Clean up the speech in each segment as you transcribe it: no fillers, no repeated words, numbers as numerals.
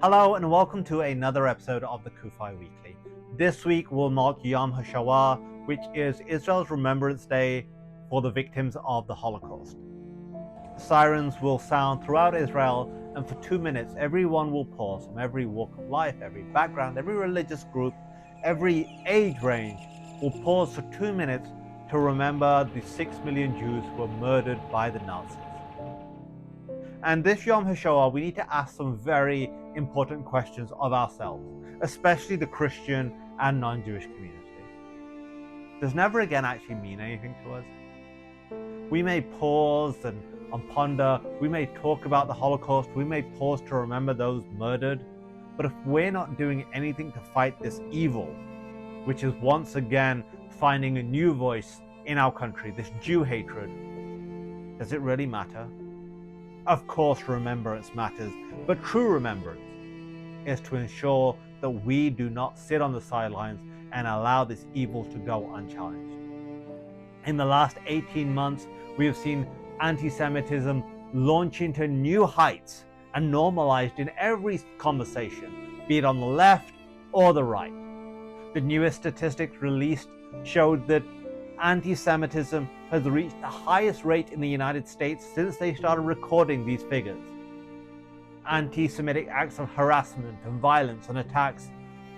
Hello and welcome to another episode of the CUFI Weekly. This week will mark Yom HaShoah, which is Israel's Remembrance Day for the victims of the Holocaust. Sirens will sound throughout Israel, and for 2 minutes everyone will pause from every walk of life, every background, every religious group, every age range will pause for 2 minutes to remember the 6 million Jews who were murdered by the Nazis. And this Yom HaShoah, we need to ask some very important questions of ourselves, especially the Christian and non-Jewish community. Does never again actually mean anything to us? We may pause and ponder, we may talk about the Holocaust, we may pause to remember those murdered, but if we're not doing anything to fight this evil, which is once again finding a new voice in our country, this Jew hatred, does it really matter? Of course, remembrance matters, but true remembrance is to ensure that we do not sit on the sidelines and allow this evil to go unchallenged. In the last 18 months, we have seen anti-Semitism launch into new heights and normalized in every conversation, be it on the left or the right. The newest statistics released showed that anti-Semitism has reached the highest rate in the United States since they started recording these figures. Anti-Semitic acts of harassment and violence and attacks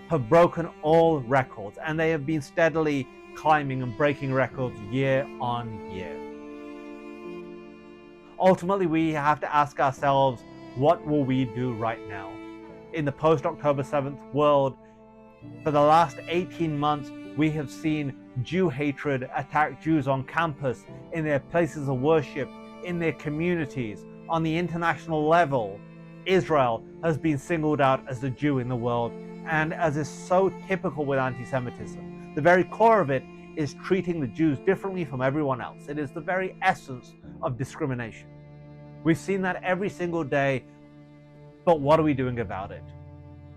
have broken all records, and they have been steadily climbing and breaking records year on year. Ultimately, we have to ask ourselves, what will we do right now? In the post-October 7th world, for the last 18 months, we have seen Jew hatred attack Jews on campus, in their places of worship, in their communities. On the international level, Israel has been singled out as the Jew in the world, and as is so typical with anti-Semitism, the very core of it is treating the Jews differently from everyone else. It is the very essence of discrimination. We've seen that every single day, but what are we doing about it?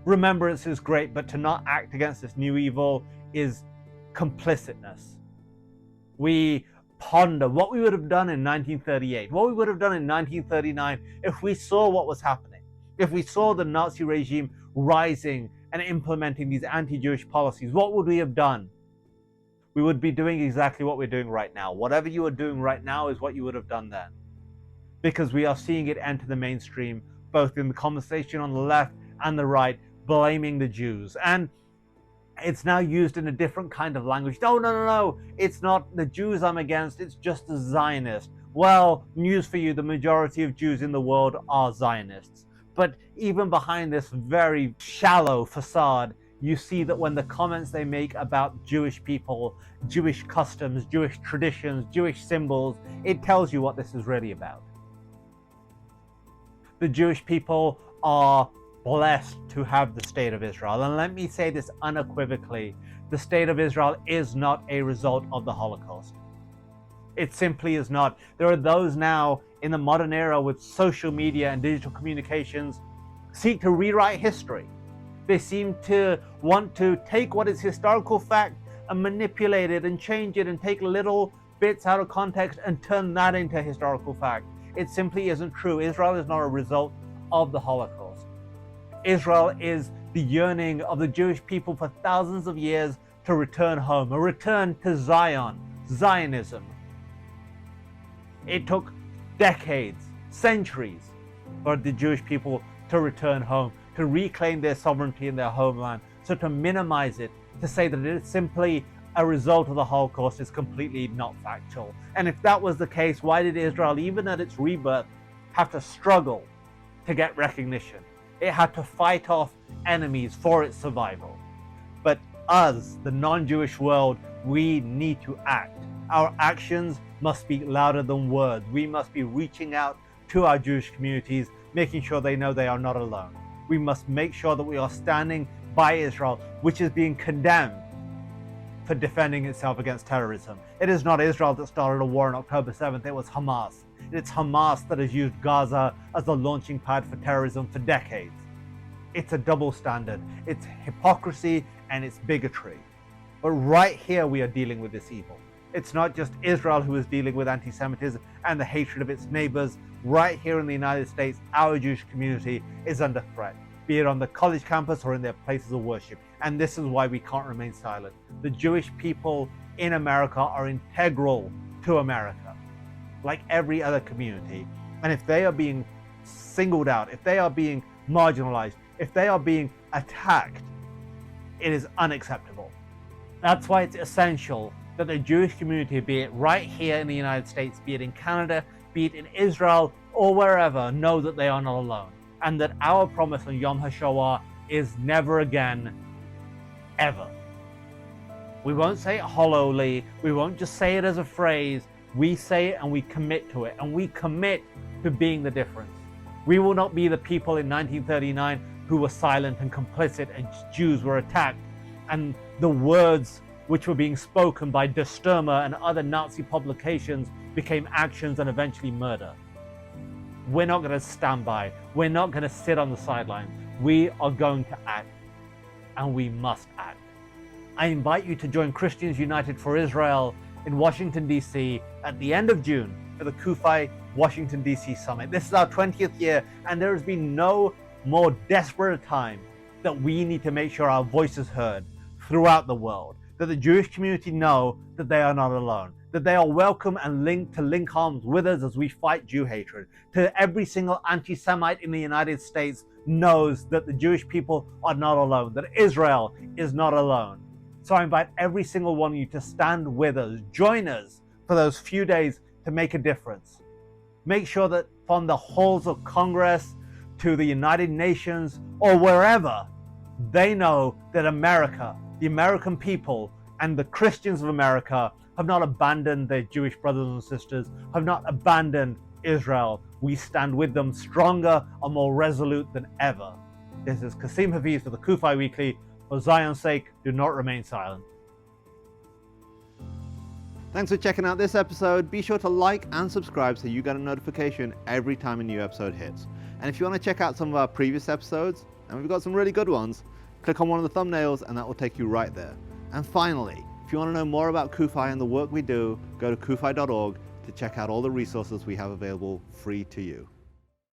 Remembrance is great, but to not act against this new evil is complicitness. We ponder what we would have done in 1938, what we would have done in 1939 if we saw what was happening, if we saw the Nazi regime rising and implementing these anti-Jewish policies. What would we have done? We would be doing exactly what we're doing right now. Whatever you are doing right now is what you would have done then, because we are seeing it enter the mainstream, both in the conversation on the left and the right, blaming the Jews. And it's now used in a different kind of language. No, it's not the Jews I'm against, it's just the Zionists. Well, news for you, the majority of Jews in the world are Zionists. But even behind this very shallow facade, you see that when the comments they make about Jewish people, Jewish customs, Jewish traditions, Jewish symbols, it tells you what this is really about. The Jewish people are blessed to have the state of Israel. And let me say this unequivocally, the state of Israel is not a result of the Holocaust. It simply is not. There are those now in the modern era with social media and digital communications seek to rewrite history. They seem to want to take what is historical fact and manipulate it and change it and take little bits out of context and turn that into historical fact. It simply isn't true. Israel is not a result of the Holocaust. Israel is the yearning of the Jewish people for thousands of years to return home, a return to Zion, Zionism. It took decades, centuries for the Jewish people to return home, to reclaim their sovereignty in their homeland. So to minimize it, to say that it is simply a result of the Holocaust is completely not factual. And if that was the case, why did Israel, even at its rebirth, have to struggle to get recognition? It had to fight off enemies for its survival. But us, the non-Jewish world, we need to act. Our actions must speak louder than words. We must be reaching out to our Jewish communities, making sure they know they are not alone. We must make sure that we are standing by Israel, which is being condemned for defending itself against terrorism. It is not Israel that started a war on October 7th, it was Hamas. It's Hamas that has used Gaza as a launching pad for terrorism for decades. It's a double standard. It's hypocrisy and it's bigotry. But right here we are dealing with this evil. It's not just Israel who is dealing with anti-Semitism and the hatred of its neighbors. Right here in the United States, our Jewish community is under threat. be it on the college campus or in their places of worship. And this is why we can't remain silent. The Jewish people in America are integral to America, like every other community. And if they are being singled out, if they are being marginalized, if they are being attacked, it is unacceptable. That's why it's essential that the Jewish community, be it right here in the United States, be it in Canada, be it in Israel, or wherever, know that they are not alone. And that our promise on Yom HaShoah is never again, ever. We won't say it hollowly, we won't just say it as a phrase, we say it and we commit to it, and we commit to being the difference. We will not be the people in 1939 who were silent and complicit and Jews were attacked, and the words which were being spoken by Der Stürmer and other Nazi publications became actions and eventually murder. We're not going to stand by. We're not going to sit on the sidelines. We are going to act, and we must act. I invite you to join Christians United for Israel in Washington, D.C. at the end of June for the CUFI Washington, D.C. Summit. This is our 20th year, and there has been no more desperate a time that we need to make sure our voice is heard throughout the world, that the Jewish community know that they are not alone, that they are welcome and link arms with us as we fight Jew hatred. To every single anti-Semite in the United States knows that the Jewish people are not alone, that Israel is not alone. So I invite every single one of you to stand with us, join us for those few days to make a difference. Make sure that from the halls of Congress to the United Nations or wherever, they know that America, the American people, and the Christians of America have not abandoned their Jewish brothers and sisters, have not abandoned Israel. We stand with them stronger and more resolute than ever. This is Kasim for the CUFI Weekly. For Zion's sake, do not remain silent. Thanks for checking out this episode. Be sure to like and subscribe so you get a notification every time a new episode hits. And if you want to check out some of our previous episodes, and we've got some really good ones, click on one of the thumbnails and that will take you right there. And finally, if you want to know more about CUFI and the work we do, go to CUFI.org to check out all the resources we have available free to you.